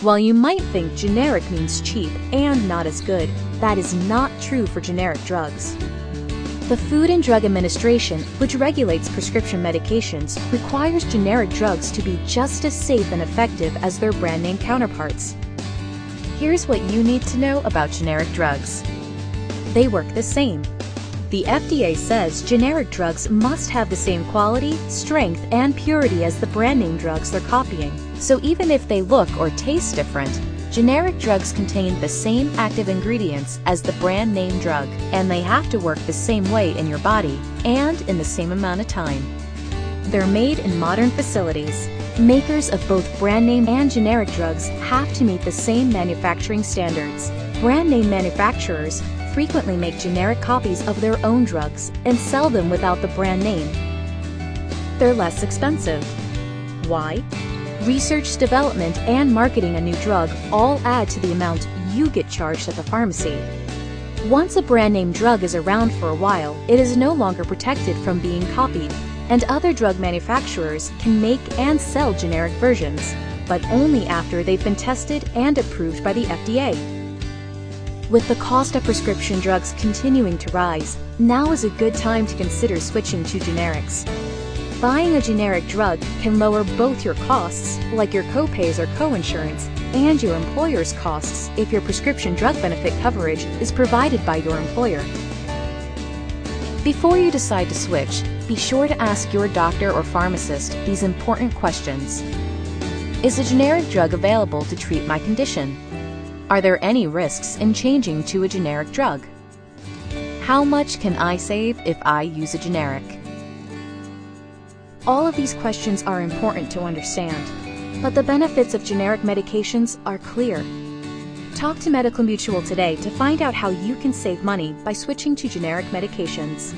While you might think generic means cheap and not as good, that is not true for generic drugs. The Food and Drug Administration, which regulates prescription medications, requires generic drugs to be just as safe and effective as their brand name counterparts. Here's what you need to know about generic drugs. They work the same. The FDA says generic drugs must have the same quality, strength, and purity as the brand name drugs they're copying. So even if they look or taste different, generic drugs contain the same active ingredients as the brand name drug, and they have to work the same way in your body and in the same amount of time. They're made in modern facilities. Makers of both brand name and generic drugs have to meet the same manufacturing standards. Brand name manufacturers frequently make generic copies of their own drugs and sell them without the brand name. They're less expensive. Why? Research, development, and marketing a new drug all add to the amount you get charged at the pharmacy. Once a brand name drug is around for a while, it is no longer protected from being copied, and other drug manufacturers can make and sell generic versions, but only after they've been tested and approved by the FDA. With the cost of prescription drugs continuing to rise, now is a good time to consider switching to generics. Buying a generic drug can lower both your costs, like your copays or coinsurance, and your employer's costs if your prescription drug benefit coverage is provided by your employer. Before you decide to switch, be sure to ask your doctor or pharmacist these important questions. Is a generic drug available to treat my condition? Are there any risks in changing to a generic drug? How much can I save if I use a generic? All of these questions are important to understand, but the benefits of generic medications are clear. Talk to Medical Mutual today to find out how you can save money by switching to generic medications.